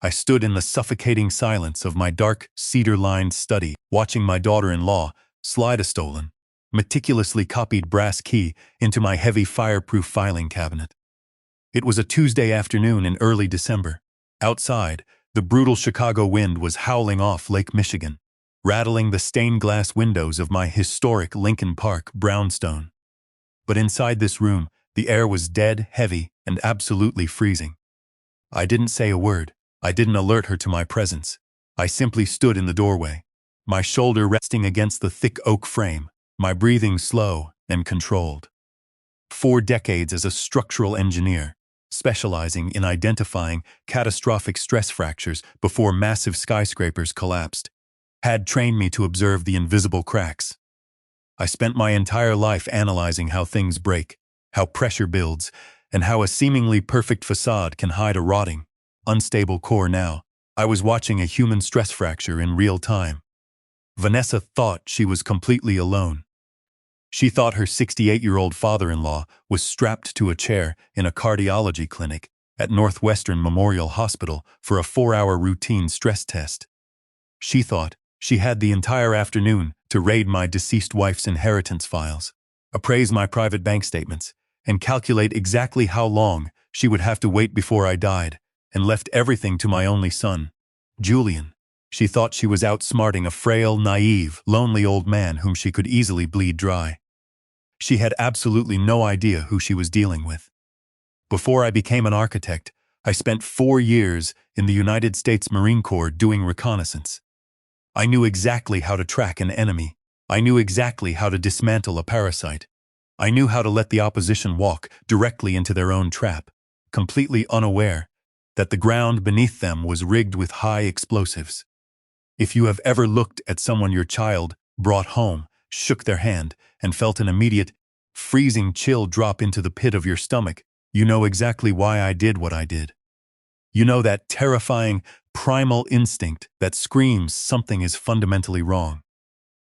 I stood in the suffocating silence of my dark, cedar-lined study, watching my daughter-in-law slide a stolen, meticulously copied brass key into my heavy fireproof filing cabinet. It was a Tuesday afternoon in early December. Outside, the brutal Chicago wind was howling off Lake Michigan, rattling the stained glass windows of my historic Lincoln Park brownstone. But inside this room, the air was dead, heavy, and absolutely freezing. I didn't say a word. I didn't alert her to my presence. I simply stood in the doorway, my shoulder resting against the thick oak frame, my breathing slow and controlled. 4 decades as a structural engineer, specializing in identifying catastrophic stress fractures before massive skyscrapers collapsed, had trained me to observe the invisible cracks. I spent my entire life analyzing how things break, how pressure builds, and how a seemingly perfect facade can hide a rotting, unstable core. Now, I was watching a human stress fracture in real time. Vanessa thought she was completely alone. She thought her 68-year-old father-in-law was strapped to a chair in a cardiology clinic at Northwestern Memorial Hospital for a 4-hour routine stress test. She thought she had the entire afternoon to raid my deceased wife's inheritance files, appraise my private bank statements, and calculate exactly how long she would have to wait before I died, and left everything to my only son, Julian. She thought she was outsmarting a frail, naive, lonely old man whom she could easily bleed dry. She had absolutely no idea who she was dealing with. Before I became an architect, I spent 4 years in the United States Marine Corps doing reconnaissance. I knew exactly how to track an enemy. I knew exactly how to dismantle a parasite. I knew how to let the opposition walk directly into their own trap, completely unaware that the ground beneath them was rigged with high explosives. If you have ever looked at someone your child brought home, shook their hand, and felt an immediate, freezing chill drop into the pit of your stomach, you know exactly why I did what I did. You know that terrifying, primal instinct that screams something is fundamentally wrong.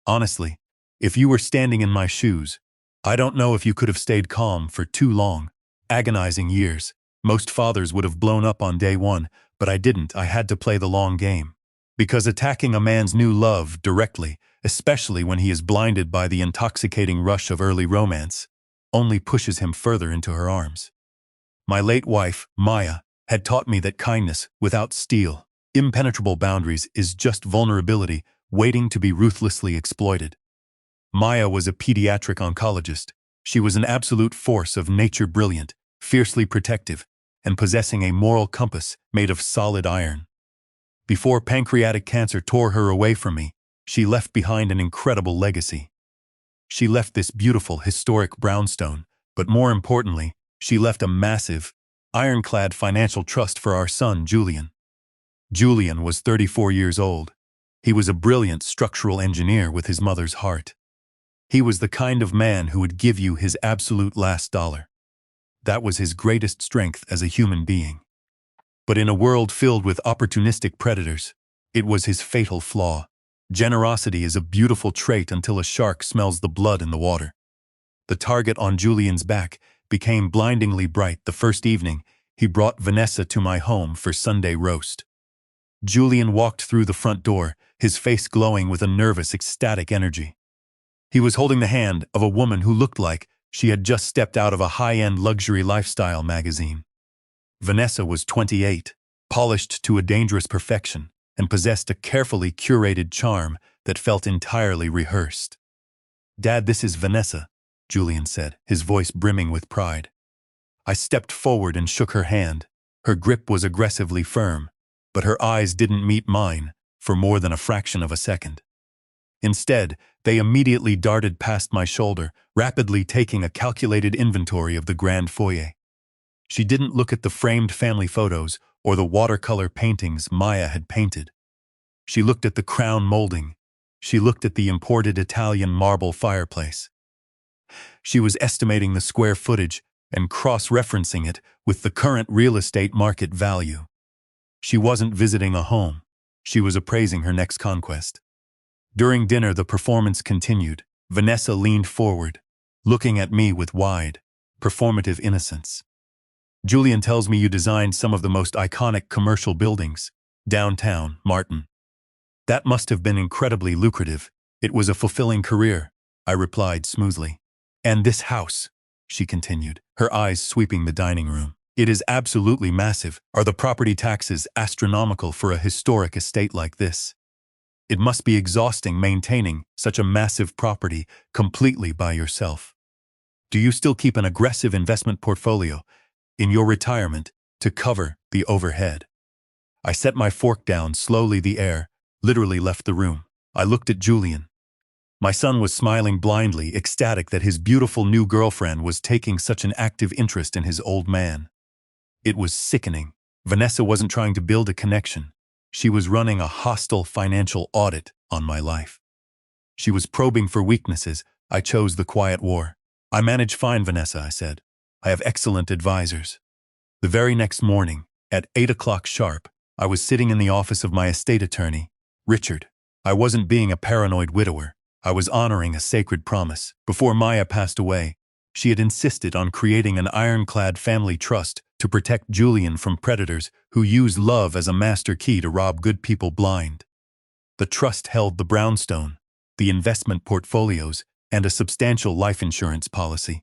Honestly, if you were standing in my shoes, I don't know if you could have stayed calm for 2 long, agonizing years. Most fathers would have blown up on day 1, but I didn't. I had to play the long game. Because attacking a man's new love directly, especially when he is blinded by the intoxicating rush of early romance, only pushes him further into her arms. My late wife, Maya, had taught me that kindness without steel, impenetrable boundaries is just vulnerability waiting to be ruthlessly exploited. Maya was a pediatric oncologist. She was an absolute force of nature, brilliant, fiercely protective, and possessing a moral compass made of solid iron. Before pancreatic cancer tore her away from me, she left behind an incredible legacy. She left this beautiful, historic brownstone, but more importantly, she left a massive, ironclad financial trust for our son, Julian. Julian was 34 years old. He was a brilliant structural engineer with his mother's heart. He was the kind of man who would give you his absolute last dollar. That was his greatest strength as a human being. But in a world filled with opportunistic predators, it was his fatal flaw. Generosity is a beautiful trait until a shark smells the blood in the water. The target on Julian's back became blindingly bright the first evening he brought Vanessa to my home for Sunday roast. Julian walked through the front door, his face glowing with a nervous, ecstatic energy. He was holding the hand of a woman who looked like she had just stepped out of a high-end luxury lifestyle magazine. Vanessa was 28, polished to a dangerous perfection, and possessed a carefully curated charm that felt entirely rehearsed. "Dad, this is Vanessa," Julian said, his voice brimming with pride. I stepped forward and shook her hand. Her grip was aggressively firm, but her eyes didn't meet mine for more than a fraction of a second. Instead, they immediately darted past my shoulder, rapidly taking a calculated inventory of the grand foyer. She didn't look at the framed family photos or the watercolor paintings Maya had painted. She looked at the crown molding. She looked at the imported Italian marble fireplace. She was estimating the square footage and cross-referencing it with the current real estate market value. She wasn't visiting a home. She was appraising her next conquest. During dinner, the performance continued. Vanessa leaned forward, looking at me with wide, performative innocence. Julian tells me you designed some of the most iconic commercial buildings. Downtown, Martin. That must have been incredibly lucrative. It was a fulfilling career, I replied smoothly. And this house, she continued, her eyes sweeping the dining room. It is absolutely massive. Are the property taxes astronomical for a historic estate like this? It must be exhausting maintaining such a massive property completely by yourself. Do you still keep an aggressive investment portfolio in your retirement to cover the overhead? I set my fork down slowly. The air literally left the room. I looked at Julian. My son was smiling blindly, ecstatic that his beautiful new girlfriend was taking such an active interest in his old man. It was sickening. Vanessa wasn't trying to build a connection. She was running a hostile financial audit on my life. She was probing for weaknesses. I chose the quiet war. I manage fine, Vanessa, I said. I have excellent advisors. The very next morning, at 8 o'clock sharp, I was sitting in the office of my estate attorney, Richard. I wasn't being a paranoid widower. I was honoring a sacred promise. Before Maya passed away, she had insisted on creating an ironclad family trust to protect Julian from predators who use love as a master key to rob good people blind. The trust held the brownstone, the investment portfolios, and a substantial life insurance policy.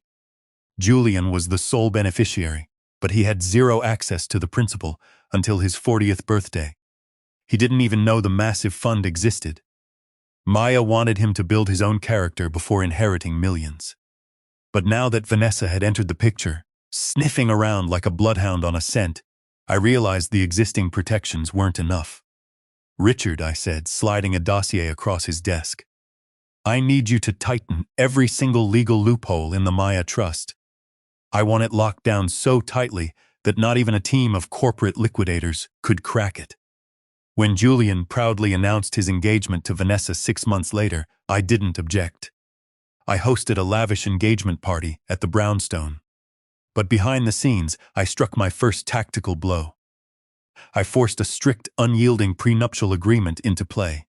Julian was the sole beneficiary, but he had zero access to the principal until his 40th birthday. He didn't even know the massive fund existed. Maya wanted him to build his own character before inheriting millions. But now that Vanessa had entered the picture, sniffing around like a bloodhound on a scent, I realized the existing protections weren't enough. Richard, I said, sliding a dossier across his desk, I need you to tighten every single legal loophole in the Maya Trust. I want it locked down so tightly that not even a team of corporate liquidators could crack it. When Julian proudly announced his engagement to Vanessa 6 months later, I didn't object. I hosted a lavish engagement party at the brownstone. But behind the scenes, I struck my first tactical blow. I forced a strict, unyielding prenuptial agreement into play.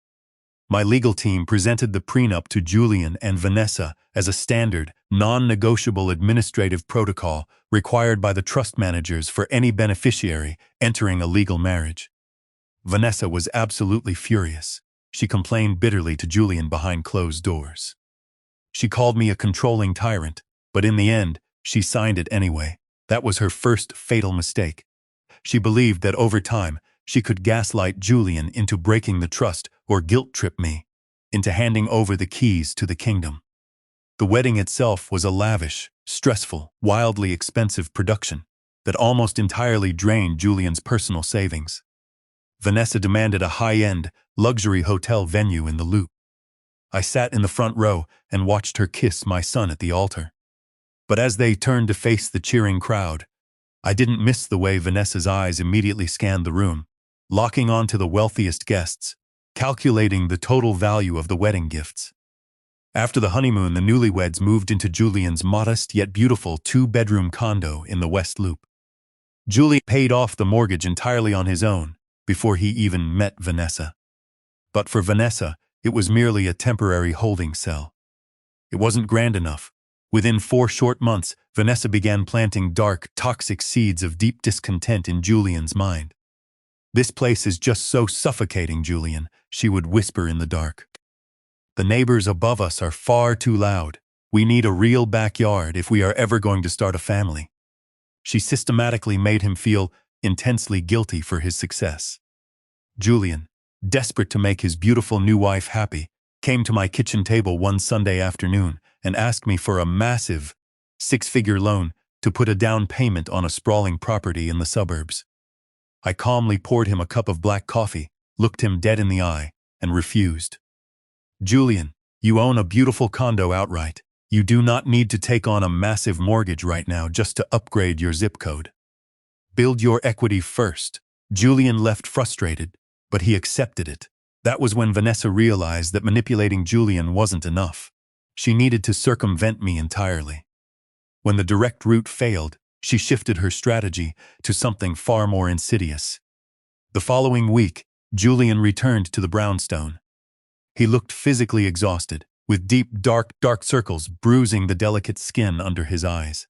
My legal team presented the prenup to Julian and Vanessa as a standard, non-negotiable administrative protocol required by the trust managers for any beneficiary entering a legal marriage. Vanessa was absolutely furious. She complained bitterly to Julian behind closed doors. She called me a controlling tyrant, but in the end, she signed it anyway. That was her first fatal mistake. She believed that over time, she could gaslight Julian into breaking the trust or guilt-trip me into handing over the keys to the kingdom. The wedding itself was a lavish, stressful, wildly expensive production that almost entirely drained Julian's personal savings. Vanessa demanded a high-end, luxury hotel venue in the Loop. I sat in the front row and watched her kiss my son at the altar. But as they turned to face the cheering crowd, I didn't miss the way Vanessa's eyes immediately scanned the room, locking on to the wealthiest guests, calculating the total value of the wedding gifts. After the honeymoon, the newlyweds moved into Julian's modest yet beautiful 2-bedroom condo in the West Loop. Julian paid off the mortgage entirely on his own before he even met Vanessa. But for Vanessa, it was merely a temporary holding cell. It wasn't grand enough. Within 4 short months, Vanessa began planting dark, toxic seeds of deep discontent in Julian's mind. "This place is just so suffocating, Julian," she would whisper in the dark. "The neighbors above us are far too loud. We need a real backyard if we are ever going to start a family." She systematically made him feel intensely guilty for his success. Julian, desperate to make his beautiful new wife happy, came to my kitchen table one Sunday afternoon and asked me for a massive, 6-figure loan to put a down payment on a sprawling property in the suburbs. I calmly poured him a cup of black coffee, looked him dead in the eye, and refused. "Julian, you own a beautiful condo outright. You do not need to take on a massive mortgage right now just to upgrade your zip code. Build your equity first." Julian left frustrated, but he accepted it. That was when Vanessa realized that manipulating Julian wasn't enough. She needed to circumvent me entirely. When the direct route failed, she shifted her strategy to something far more insidious. The following week, Julian returned to the brownstone. He looked physically exhausted, with deep, dark circles bruising the delicate skin under his eyes.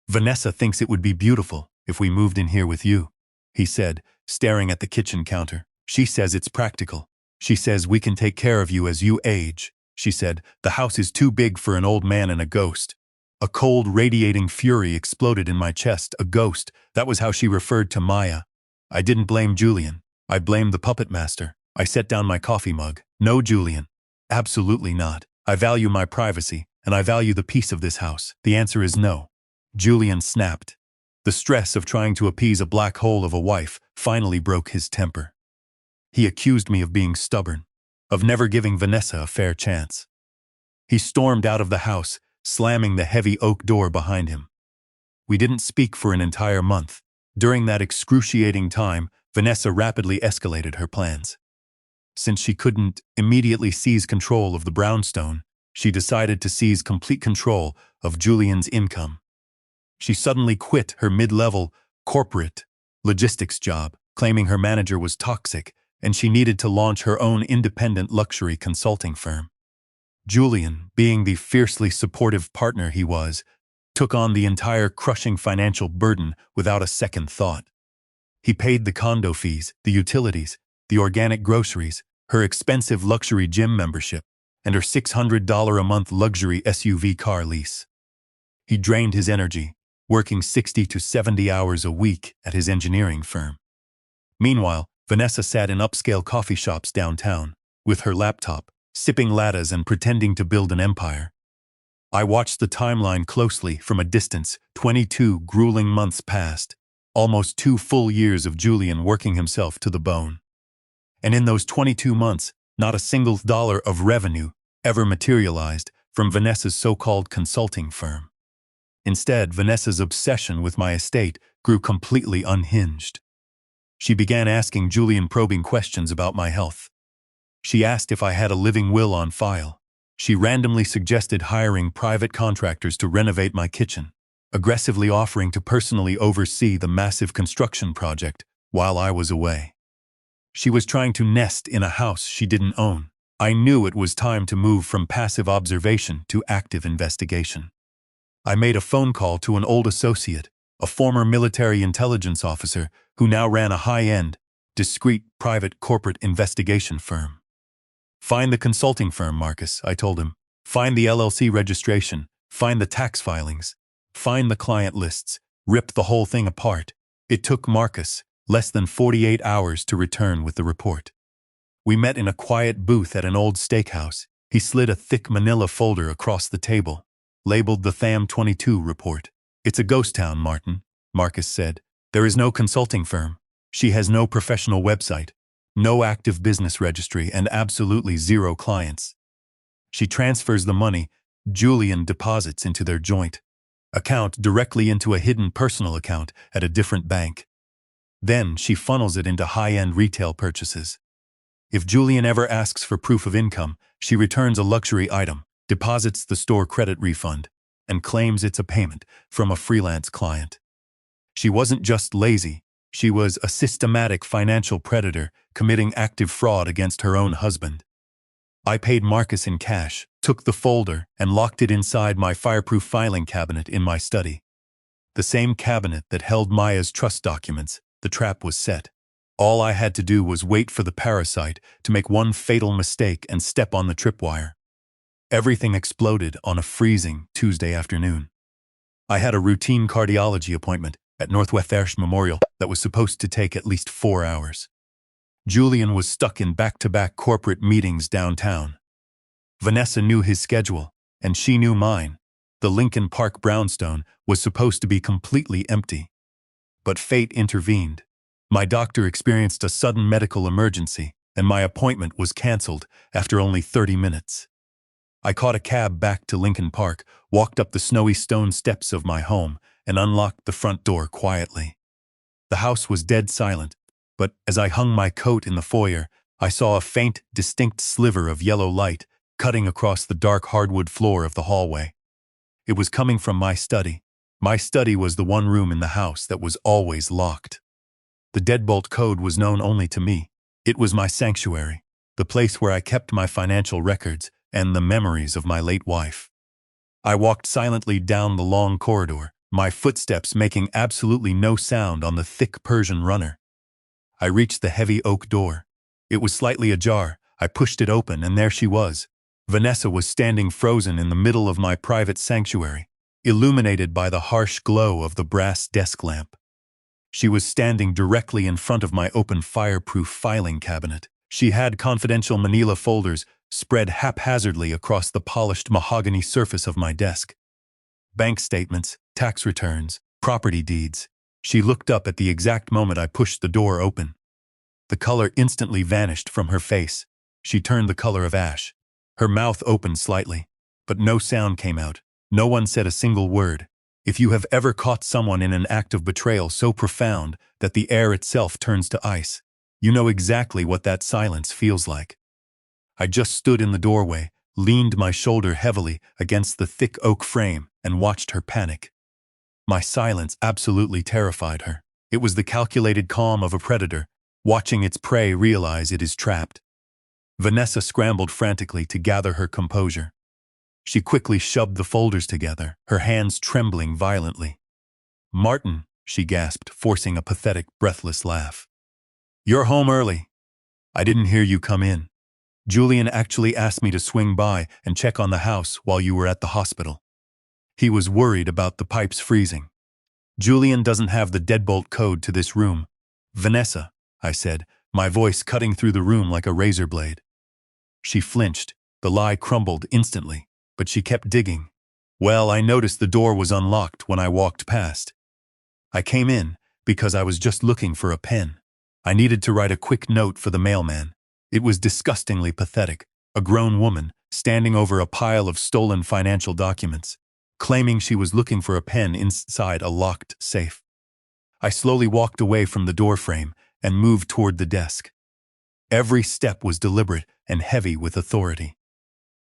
"Vanessa thinks it would be beautiful if we moved in here with you," he said, staring at the kitchen counter. "She says it's practical. She says we can take care of you as you age. She said, the house is too big for an old man and a ghost." A cold, radiating fury exploded in my chest. A ghost. That was how she referred to Maya. I didn't blame Julian. I blamed the puppet master. I set down my coffee mug. "No, Julian. Absolutely not. I value my privacy, and I value the peace of this house. The answer is no." Julian snapped. The stress of trying to appease a black hole of a wife finally broke his temper. He accused me of being stubborn, of never giving Vanessa a fair chance. He stormed out of the house, slamming the heavy oak door behind him. We didn't speak for an entire month. During that excruciating time, Vanessa rapidly escalated her plans. Since she couldn't immediately seize control of the brownstone, she decided to seize complete control of Julian's income. She suddenly quit her mid-level corporate logistics job, claiming her manager was toxic and she needed to launch her own independent luxury consulting firm. Julian, being the fiercely supportive partner he was, took on the entire crushing financial burden without a second thought. He paid the condo fees, the utilities, the organic groceries, her expensive luxury gym membership, and her $600 a month luxury SUV car lease. He drained his energy, working 60 to 70 hours a week at his engineering firm. Meanwhile, Vanessa sat in upscale coffee shops downtown, with her laptop, sipping lattes and pretending to build an empire. I watched the timeline closely from a distance. 22 grueling months passed, almost 2 full years of Julian working himself to the bone. And in those 22 months, not a single dollar of revenue ever materialized from Vanessa's so-called consulting firm. Instead, Vanessa's obsession with my estate grew completely unhinged. She began asking Julian probing questions about my health. She asked if I had a living will on file. She randomly suggested hiring private contractors to renovate my kitchen, aggressively offering to personally oversee the massive construction project while I was away. She was trying to nest in a house she didn't own. I knew it was time to move from passive observation to active investigation. I made a phone call to an old associate, a former military intelligence officer who now ran a high-end, discreet private corporate investigation firm. "Find the consulting firm, Marcus," I told him. "Find the LLC registration, find the tax filings, find the client lists, rip the whole thing apart." It took Marcus less than 48 hours to return with the report. We met in a quiet booth at an old steakhouse. He slid a thick manila folder across the table, labeled the THAM 22 report. "It's a ghost town, Martin," Marcus said. "There is no consulting firm. She has no professional website, no active business registry, and absolutely zero clients. She transfers the money Julian deposits into their joint account directly into a hidden personal account at a different bank. Then she funnels it into high-end retail purchases. If Julian ever asks for proof of income, she returns a luxury item, deposits the store credit refund, and claims it's a payment from a freelance client. She wasn't just lazy, she was a systematic financial predator committing active fraud against her own husband. I paid Marcus in cash, took the folder, and locked it inside my fireproof filing cabinet in my study. The same cabinet that held Maya's trust documents. The trap was set. All I had to do was wait for the parasite to make one fatal mistake and step on the tripwire. Everything exploded on a freezing Tuesday afternoon. I had a routine cardiology appointment at Northwest Memorial that was supposed to take at least 4 hours. Julian was stuck in back-to-back corporate meetings downtown. Vanessa knew his schedule, and she knew mine. The Lincoln Park brownstone was supposed to be completely empty. But fate intervened. My doctor experienced a sudden medical emergency, and my appointment was canceled after only 30 minutes. I caught a cab back to Lincoln Park, walked up the snowy stone steps of my home, and unlocked the front door quietly. The house was dead silent, but as I hung my coat in the foyer, I saw a faint, distinct sliver of yellow light cutting across the dark hardwood floor of the hallway. It was coming from my study. My study was the one room in the house that was always locked. The deadbolt code was known only to me. It was my sanctuary, the place where I kept my financial records and the memories of my late wife. I walked silently down the long corridor, my footsteps making absolutely no sound on the thick Persian runner. I reached the heavy oak door. It was slightly ajar. I pushed it open, and there she was. Vanessa was standing frozen in the middle of my private sanctuary, illuminated by the harsh glow of the brass desk lamp. She was standing directly in front of my open fireproof filing cabinet. She had confidential manila folders spread haphazardly across the polished mahogany surface of my desk. Bank statements, tax returns, property deeds. She looked up at the exact moment I pushed the door open. The color instantly vanished from her face. She turned the color of ash. Her mouth opened slightly, but no sound came out. No one said a single word. If you have ever caught someone in an act of betrayal so profound that the air itself turns to ice, you know exactly what that silence feels like. I just stood in the doorway, leaned my shoulder heavily against the thick oak frame, and watched her panic. My silence absolutely terrified her. It was the calculated calm of a predator, watching its prey realize it is trapped. Vanessa scrambled frantically to gather her composure. She quickly shoved the folders together, her hands trembling violently. "Martin," she gasped, forcing a pathetic, breathless laugh. "You're home early. I didn't hear you come in. Julian actually asked me to swing by and check on the house while you were at the hospital. He was worried about the pipes freezing. Julian doesn't have the deadbolt code to this room." "Vanessa," I said, my voice cutting through the room like a razor blade. She flinched. The lie crumbled instantly, but she kept digging. "Well, I noticed the door was unlocked when I walked past. I came in because I was just looking for a pen. I needed to write a quick note for the mailman." It was disgustingly pathetic. A grown woman, standing over a pile of stolen financial documents, claiming she was looking for a pen inside a locked safe. I slowly walked away from the doorframe and moved toward the desk. Every step was deliberate and heavy with authority.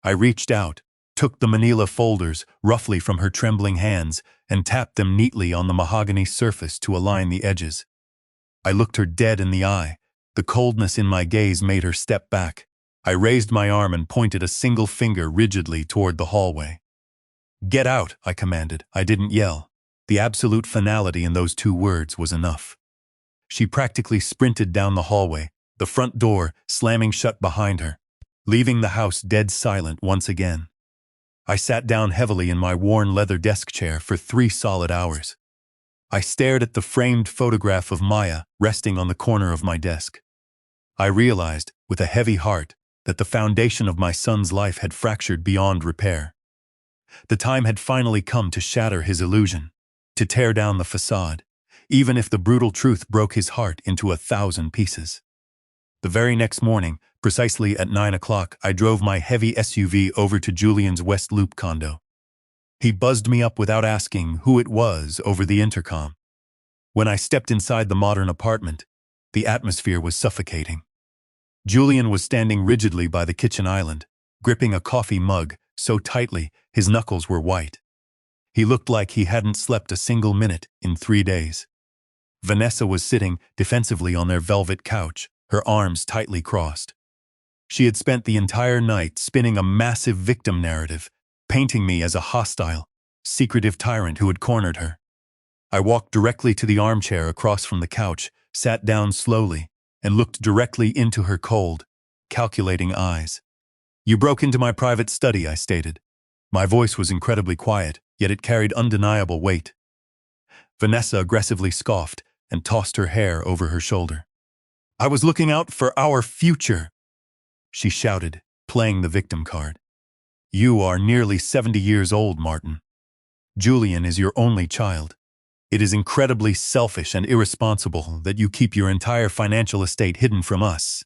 I reached out, took the manila folders roughly from her trembling hands, and tapped them neatly on the mahogany surface to align the edges. I looked her dead in the eye. The coldness in my gaze made her step back. I raised my arm and pointed a single finger rigidly toward the hallway. "Get out," I commanded. I didn't yell. The absolute finality in those two words was enough. She practically sprinted down the hallway, the front door slamming shut behind her, leaving the house dead silent once again. I sat down heavily in my worn leather desk chair for 3 solid hours. I stared at the framed photograph of Maya resting on the corner of my desk. I realized, with a heavy heart, that the foundation of my son's life had fractured beyond repair. The time had finally come to shatter his illusion, to tear down the facade, even if the brutal truth broke his heart into 1,000 pieces. The very next morning, precisely at 9 o'clock, I drove my heavy SUV over to Julian's West Loop condo. He buzzed me up without asking who it was over the intercom. When I stepped inside the modern apartment, the atmosphere was suffocating. Julian was standing rigidly by the kitchen island, gripping a coffee mug so tightly his knuckles were white. He looked like he hadn't slept a single minute in 3 days. Vanessa was sitting defensively on their velvet couch, her arms tightly crossed. She had spent the entire night spinning a massive victim narrative, painting me as a hostile, secretive tyrant who had cornered her. I walked directly to the armchair across from the couch, sat down slowly, and looked directly into her cold, calculating eyes. "You broke into my private study," I stated. My voice was incredibly quiet, yet it carried undeniable weight. Vanessa aggressively scoffed and tossed her hair over her shoulder. "I was looking out for our future," she shouted, playing the victim card. "You are nearly 70 years old, Martin. Julian is your only child. It is incredibly selfish and irresponsible that you keep your entire financial estate hidden from us.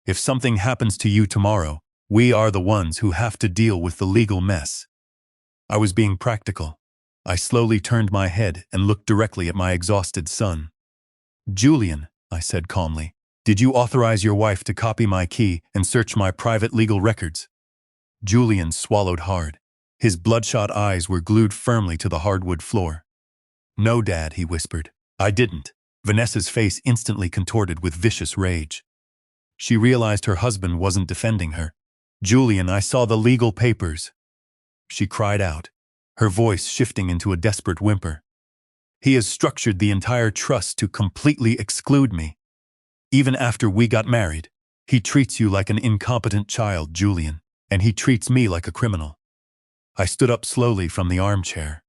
If something happens to you tomorrow, we are the ones who have to deal with the legal mess." I was being practical. I slowly turned my head and looked directly at my exhausted son. "Julian," I said calmly, "did you authorize your wife to copy my key and search my private legal records?" Julian swallowed hard. His bloodshot eyes were glued firmly to the hardwood floor. "No, Dad," he whispered. "I didn't." Vanessa's face instantly contorted with vicious rage. She realized her husband wasn't defending her. "Julian, I saw the legal papers," she cried out. her voice shifting into a desperate whimper. He has structured the entire trust to completely exclude me. Even after we got married, he treats you like an incompetent child, Julian, and he treats me like a criminal. I stood up slowly from the armchair.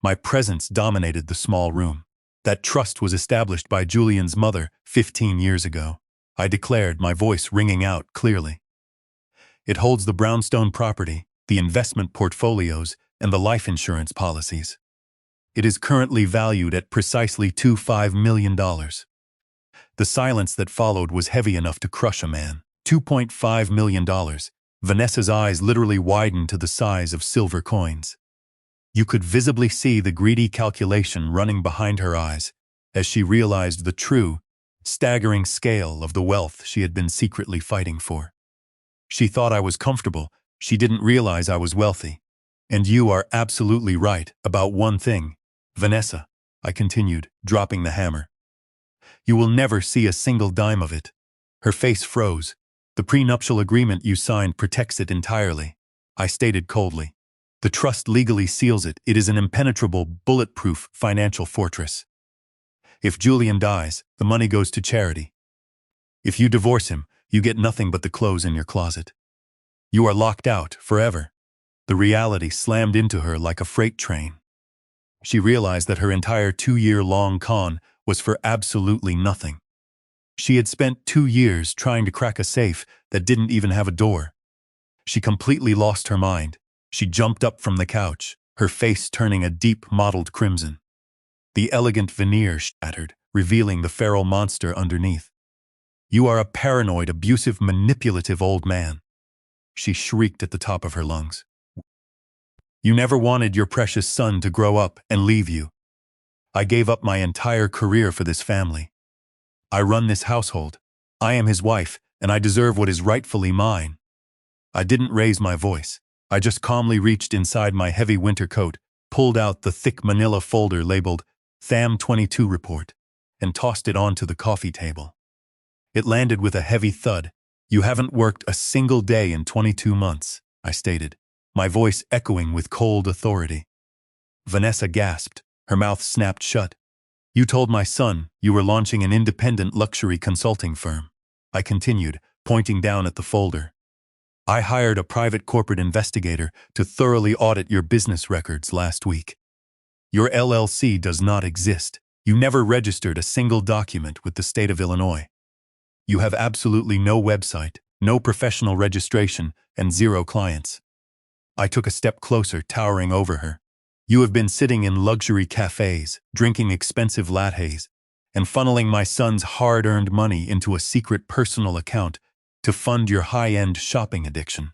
My presence dominated the small room. That trust was established by Julian's mother 15 years ago. I declared, my voice ringing out clearly. It holds the brownstone property, the investment portfolios, and the life insurance policies. It is currently valued at precisely $25 million. The silence that followed was heavy enough to crush a man. $2.5 million. Vanessa's eyes literally widened to the size of silver coins. You could visibly see the greedy calculation running behind her eyes as she realized the true, staggering scale of the wealth she had been secretly fighting for. She thought I was comfortable. She didn't realize I was wealthy. And you are absolutely right about one thing, Vanessa, I continued, dropping the hammer. You will never see a single dime of it. Her face froze. The prenuptial agreement you signed protects it entirely, I stated coldly. The trust legally seals it. It is an impenetrable, bulletproof financial fortress. If Julian dies, the money goes to charity. If you divorce him, you get nothing but the clothes in your closet. You are locked out forever. The reality slammed into her like a freight train. She realized that her entire 2-year-long con was for absolutely nothing. She had spent 2 years trying to crack a safe that didn't even have a door. She completely lost her mind. She jumped up from the couch, her face turning a deep mottled crimson. The elegant veneer shattered, revealing the feral monster underneath. You are a paranoid, abusive, manipulative old man, she shrieked at the top of her lungs. You never wanted your precious son to grow up and leave you. I gave up my entire career for this family. I run this household. I am his wife, and I deserve what is rightfully mine. I didn't raise my voice. I just calmly reached inside my heavy winter coat, pulled out the thick manila folder labeled THAM 22 report, and tossed it onto the coffee table. It landed with a heavy thud. You haven't worked a single day in 22 months, I stated, my voice echoing with cold authority. Vanessa gasped. Her mouth snapped shut. You told my son you were launching an independent luxury consulting firm, I continued, pointing down at the folder. I hired a private corporate investigator to thoroughly audit your business records last week. Your LLC does not exist. You never registered a single document with the state of Illinois. You have absolutely no website, no professional registration, and 0 clients. I took a step closer, towering over her. You have been sitting in luxury cafes, drinking expensive lattes, and funneling my son's hard-earned money into a secret personal account to fund your high-end shopping addiction.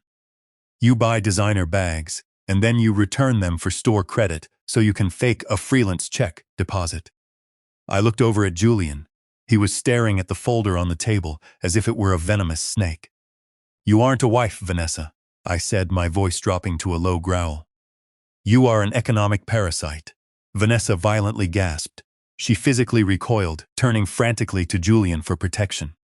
You buy designer bags, and then you return them for store credit so you can fake a freelance check deposit. I looked over at Julian. He was staring at the folder on the table as if it were a venomous snake. You aren't a wife, Vanessa, I said, my voice dropping to a low growl. You are an economic parasite. Vanessa violently gasped. She physically recoiled, turning frantically to Julian for protection.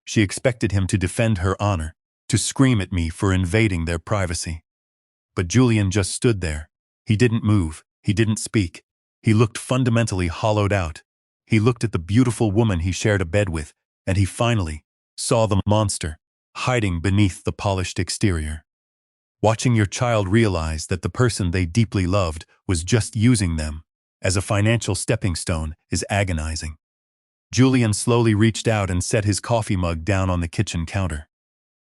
She expected him to defend her honor, to scream at me for invading their privacy. But Julian just stood there. He didn't move. He didn't speak. He looked fundamentally hollowed out. He looked at the beautiful woman he shared a bed with, and he finally saw the monster hiding beneath the polished exterior. Watching your child realize that the person they deeply loved was just using them as a financial stepping stone is agonizing. Julian slowly reached out and set his coffee mug down on the kitchen counter.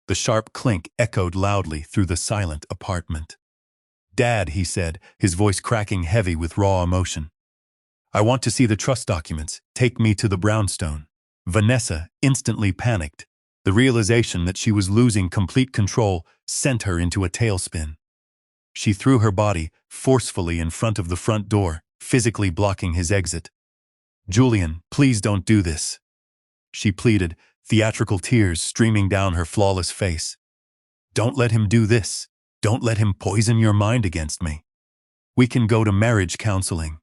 The sharp clink echoed loudly through the silent apartment. Dad, he said, his voice cracking heavy with raw emotion. I want to see the trust documents. Take me to the brownstone. Vanessa instantly panicked. The realization that she was losing complete control sent her into a tailspin. She threw her body forcefully in front of the front door, physically blocking his exit. Julian, please don't do this, she pleaded, theatrical tears streaming down her flawless face. Don't let him do this. Don't let him poison your mind against me. We can go to marriage counseling.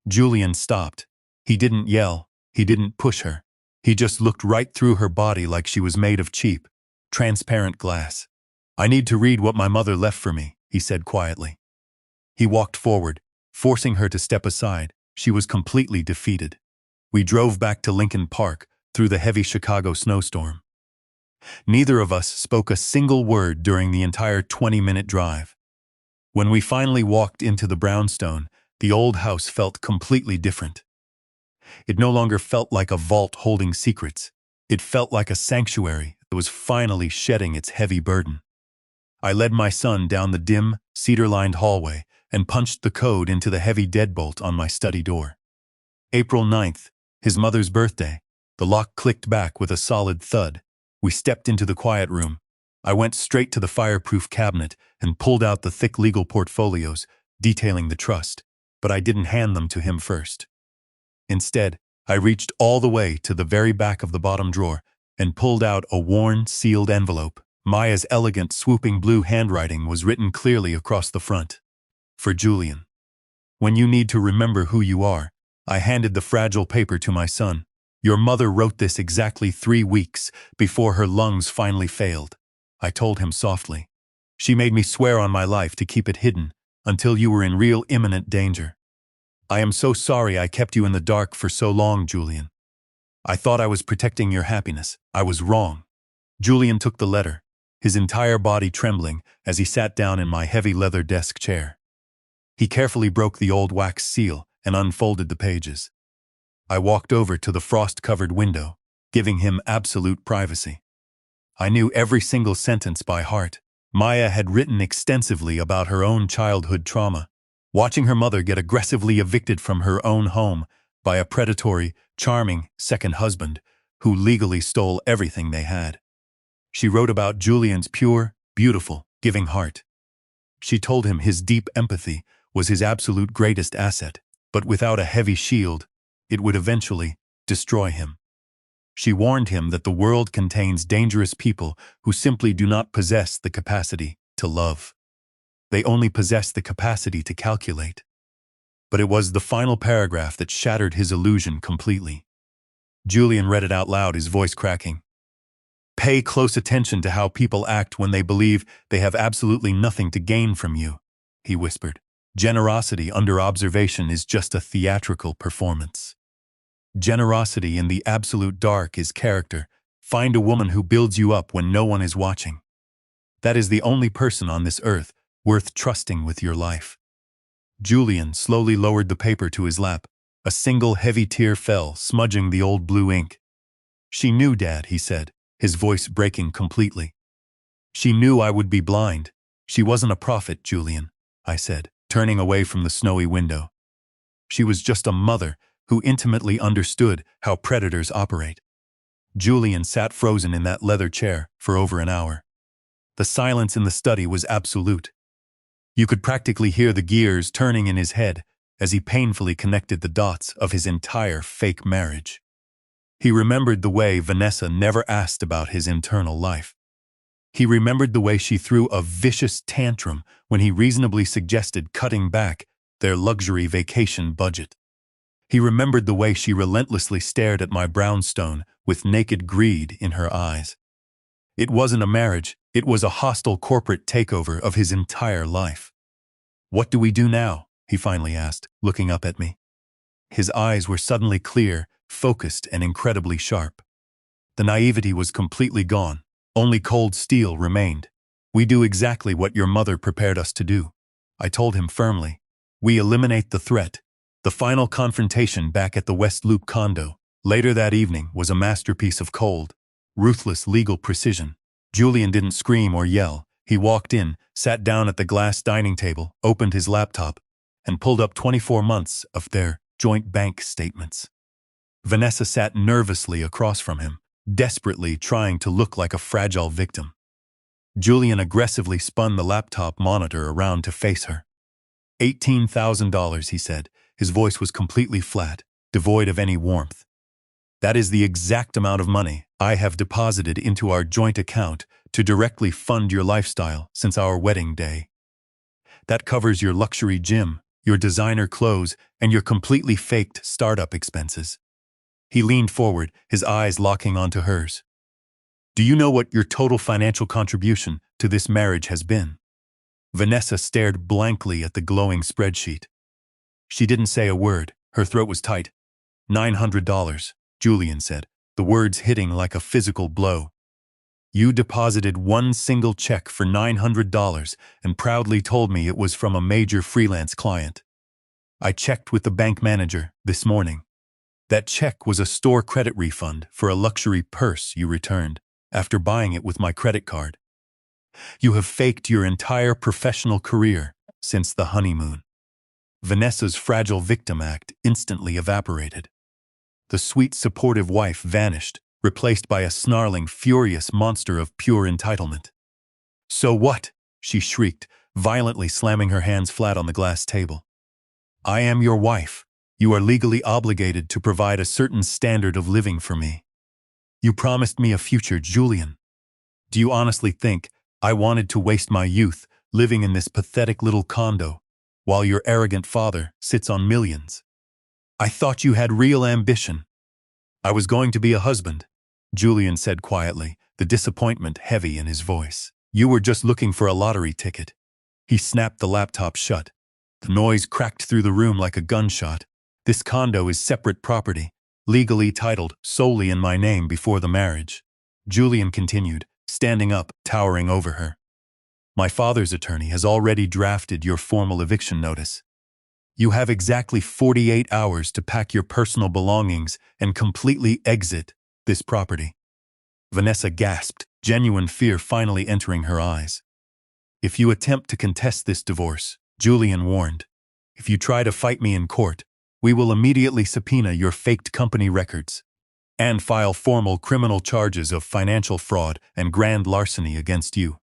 Julian stopped. He didn't yell. He didn't push her. He just looked right through her body like she was made of cheap, transparent glass. I need to read what my mother left for me, he said quietly. He walked forward, forcing her to step aside. She was completely defeated. We drove back to Lincoln Park through the heavy Chicago snowstorm. Neither of us spoke a single word during the entire 20-minute drive. When we finally walked into the brownstone, the old house felt completely different. It no longer felt like a vault holding secrets. It felt like a sanctuary that was finally shedding its heavy burden. I led my son down the dim, cedar-lined hallway and punched the code into the heavy deadbolt on my study door. April 9th, his mother's birthday. The lock clicked back with a solid thud. We stepped into the quiet room. I went straight to the fireproof cabinet and pulled out the thick legal portfolios detailing the trust, but I didn't hand them to him first. Instead, I reached all the way to the very back of the bottom drawer and pulled out a worn, sealed envelope. Maya's elegant, swooping blue handwriting was written clearly across the front. For Julian. When you need to remember who you are, I handed the fragile paper to my son. Your mother wrote this exactly 3 weeks before her lungs finally failed. I told him softly. She made me swear on my life to keep it hidden until you were in real imminent danger. I am so sorry I kept you in the dark for so long, Julian. I thought I was protecting your happiness. I was wrong. Julian took the letter, his entire body trembling as he sat down in my heavy leather desk chair. He carefully broke the old wax seal and unfolded the pages. I walked over to the frost-covered window, giving him absolute privacy. I knew every single sentence by heart. Maya had written extensively about her own childhood trauma, watching her mother get aggressively evicted from her own home by a predatory, charming second husband who legally stole everything they had. She wrote about Julian's pure, beautiful, giving heart. She told him his deep empathy was his absolute greatest asset, but without a heavy shield, it would eventually destroy him. She warned him that the world contains dangerous people who simply do not possess the capacity to love. They only possess the capacity to calculate. But it was the final paragraph that shattered his illusion completely. Julian read it out loud, his voice cracking. Pay close attention to how people act when they believe they have absolutely nothing to gain from you, he whispered. Generosity under observation is just a theatrical performance. Generosity in the absolute dark is character. Find a woman who builds you up when no one is watching. That is the only person on this earth worth trusting with your life. Julian slowly lowered the paper to his lap. A single heavy tear fell, smudging the old blue ink. She knew, Dad, he said, his voice breaking completely. She knew I would be blind. She wasn't a prophet, Julian, I said, turning away from the snowy window. She was just a mother who intimately understood how predators operate. Julian sat frozen in that leather chair for over an hour. The silence in the study was absolute. You could practically hear the gears turning in his head as he painfully connected the dots of his entire fake marriage. He remembered the way Vanessa never asked about his internal life. He remembered the way she threw a vicious tantrum when he reasonably suggested cutting back their luxury vacation budget. He remembered the way she relentlessly stared at my brownstone with naked greed in her eyes. It wasn't a marriage, it was a hostile corporate takeover of his entire life. What do we do now? He finally asked, looking up at me. His eyes were suddenly clear, focused, and incredibly sharp. The naivety was completely gone. Only cold steel remained. We do exactly what your mother prepared us to do, I told him firmly. We eliminate the threat. The final confrontation back at the West Loop condo later that evening was a masterpiece of cold, ruthless legal precision. Julian didn't scream or yell. He walked in, sat down at the glass dining table, opened his laptop, and pulled up 24 months of their joint bank statements. Vanessa sat nervously across from him, desperately trying to look like a fragile victim. Julian aggressively spun the laptop monitor around to face her. $18,000, he said. His voice was completely flat, devoid of any warmth. That is the exact amount of money I have deposited into our joint account to directly fund your lifestyle since our wedding day. That covers your luxury gym, your designer clothes, and your completely faked startup expenses. He leaned forward, his eyes locking onto hers. Do you know what your total financial contribution to this marriage has been? Vanessa stared blankly at the glowing spreadsheet. She didn't say a word. Her throat was tight. $900, Julian said, the words hitting like a physical blow. You deposited one single check for $900 and proudly told me it was from a major freelance client. I checked with the bank manager this morning. That check was a store credit refund for a luxury purse you returned after buying it with my credit card. You have faked your entire professional career since the honeymoon. Vanessa's fragile victim act instantly evaporated. The sweet, supportive wife vanished, replaced by a snarling, furious monster of pure entitlement. So what? She shrieked, violently slamming her hands flat on the glass table. I am your wife. You are legally obligated to provide a certain standard of living for me. You promised me a future, Julian. Do you honestly think I wanted to waste my youth living in this pathetic little condo while your arrogant father sits on millions? I thought you had real ambition. I was going to be a husband, Julian said quietly, the disappointment heavy in his voice. You were just looking for a lottery ticket. He snapped the laptop shut. The noise cracked through the room like a gunshot. This condo is separate property, legally titled solely in my name before the marriage. Julian continued, standing up, towering over her. My father's attorney has already drafted your formal eviction notice. You have exactly 48 hours to pack your personal belongings and completely exit this property. Vanessa gasped, genuine fear finally entering her eyes. If you attempt to contest this divorce, Julian warned, if you try to fight me in court, we will immediately subpoena your faked company records and file formal criminal charges of financial fraud and grand larceny against you.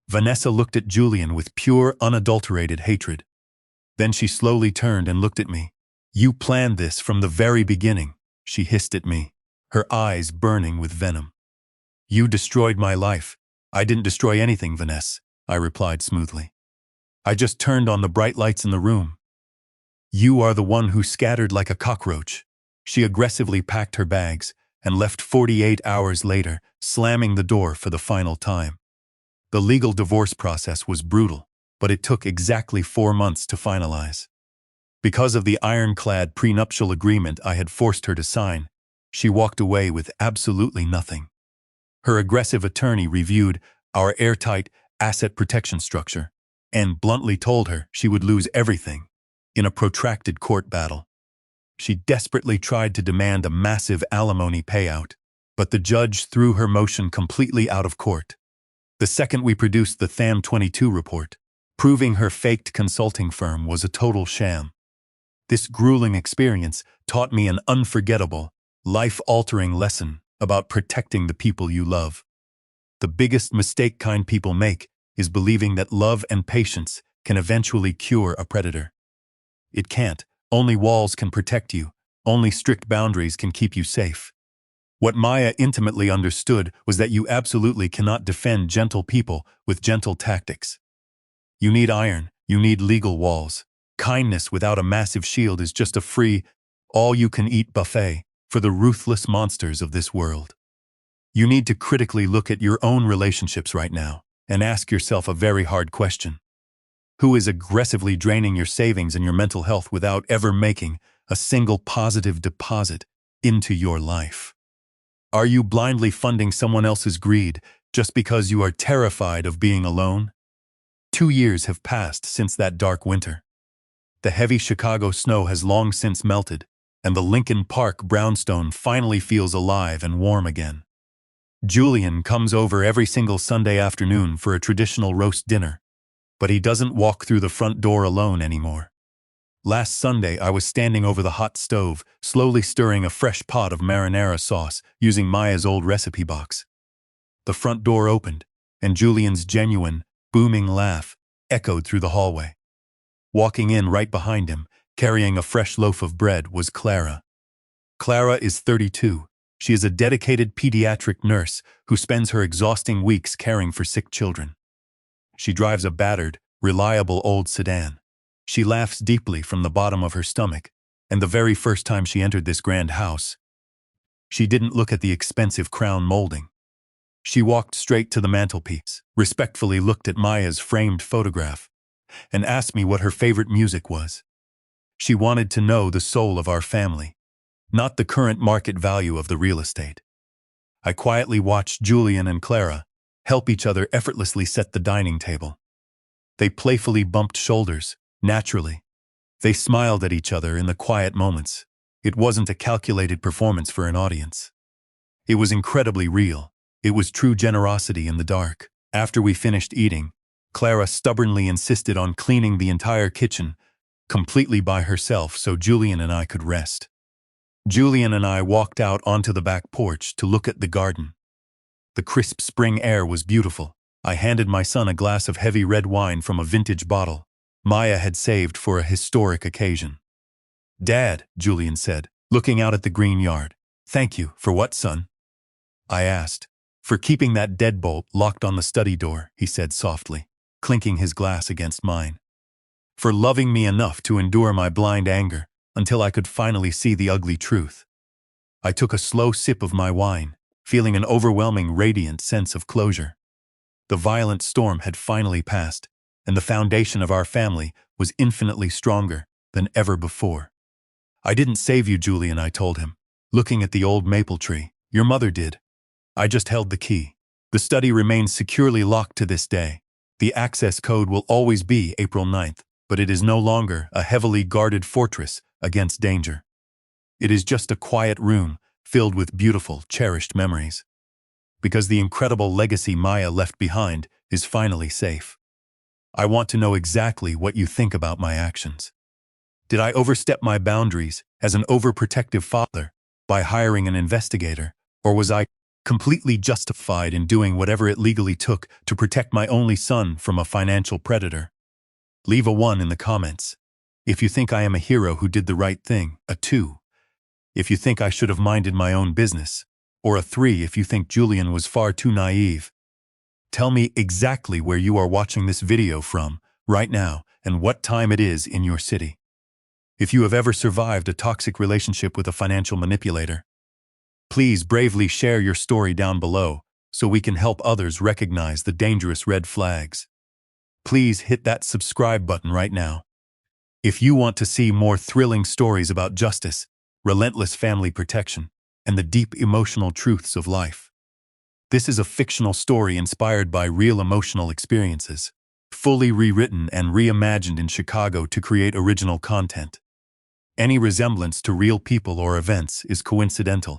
Vanessa looked at Julian with pure, unadulterated hatred. Then she slowly turned and looked at me. You planned this from the very beginning, she hissed at me, her eyes burning with venom. You destroyed my life. I didn't destroy anything, Vanessa, I replied smoothly. I just turned on the bright lights in the room. You are the one who scattered like a cockroach. She aggressively packed her bags and left 48 hours later, slamming the door for the final time. The legal divorce process was brutal, but it took exactly 4 months to finalize. Because of the ironclad prenuptial agreement I had forced her to sign, she walked away with absolutely nothing. Her aggressive attorney reviewed our airtight asset protection structure and bluntly told her she would lose everything in a protracted court battle. She desperately tried to demand a massive alimony payout, but the judge threw her motion completely out of court. The second we produced the THAM 22 report, proving her faked consulting firm was a total sham. This grueling experience taught me an unforgettable, life-altering lesson about protecting the people you love. The biggest mistake kind people make is believing that love and patience can eventually cure a predator. It can't. Only walls can protect you. Only strict boundaries can keep you safe. What Maya intimately understood was that you absolutely cannot defend gentle people with gentle tactics. You need iron. You need legal walls. Kindness without a massive shield is just a free, all-you-can-eat buffet for the ruthless monsters of this world. You need to critically look at your own relationships right now and ask yourself a very hard question. Who is aggressively draining your savings and your mental health without ever making a single positive deposit into your life? Are you blindly funding someone else's greed just because you are terrified of being alone? 2 years have passed since that dark winter. The heavy Chicago snow has long since melted, and the Lincoln Park brownstone finally feels alive and warm again. Julian comes over every single Sunday afternoon for a traditional roast dinner, but he doesn't walk through the front door alone anymore. Last Sunday, I was standing over the hot stove, slowly stirring a fresh pot of marinara sauce using Maya's old recipe box. The front door opened, and Julian's genuine, booming laugh echoed through the hallway. Walking in right behind him, carrying a fresh loaf of bread, was Clara. Clara is 32. She is a dedicated pediatric nurse who spends her exhausting weeks caring for sick children. She drives a battered, reliable old sedan. She laughs deeply from the bottom of her stomach, and the very first time she entered this grand house, she didn't look at the expensive crown molding. She walked straight to the mantelpiece, respectfully looked at Maya's framed photograph, and asked me what her favorite music was. She wanted to know the soul of our family, not the current market value of the real estate. I quietly watched Julian and Clara help each other effortlessly set the dining table. They playfully bumped shoulders, naturally. They smiled at each other in the quiet moments. It wasn't a calculated performance for an audience. It was incredibly real. It was true generosity in the dark. After we finished eating, Clara stubbornly insisted on cleaning the entire kitchen, completely by herself so Julian and I could rest. Julian and I walked out onto the back porch to look at the garden. The crisp spring air was beautiful. I handed my son a glass of heavy red wine from a vintage bottle Maya had saved for a historic occasion. "Dad," Julian said, looking out at the green yard. "Thank you, for what, son?" I asked. "For keeping that deadbolt locked on the study door," he said softly, clinking his glass against mine. "For loving me enough to endure my blind anger until I could finally see the ugly truth." I took a slow sip of my wine, feeling an overwhelming, radiant sense of closure. The violent storm had finally passed, and the foundation of our family was infinitely stronger than ever before. "I didn't save you, Julian," I told him, looking at the old maple tree. "Your mother did. I just held the key. The study remains securely locked to this day. The access code will always be April 9th, but it is no longer a heavily guarded fortress against danger. It is just a quiet room filled with beautiful, cherished memories. Because the incredible legacy Maya left behind is finally safe. I want to know exactly what you think about my actions. Did I overstep my boundaries as an overprotective father by hiring an investigator, or was I completely justified in doing whatever it legally took to protect my only son from a financial predator? Leave a 1 in the comments if you think I am a hero who did the right thing, a 2 if you think I should have minded my own business, or a 3 if you think Julian was far too naive. Tell me exactly where you are watching this video from right now and what time it is in your city. If you have ever survived a toxic relationship with a financial manipulator, please bravely share your story down below so we can help others recognize the dangerous red flags. Please hit that subscribe button right now. If you want to see more thrilling stories about justice, relentless family protection, and the deep emotional truths of life. This is a fictional story inspired by real emotional experiences, fully rewritten and reimagined in Chicago to create original content. Any resemblance to real people or events is coincidental.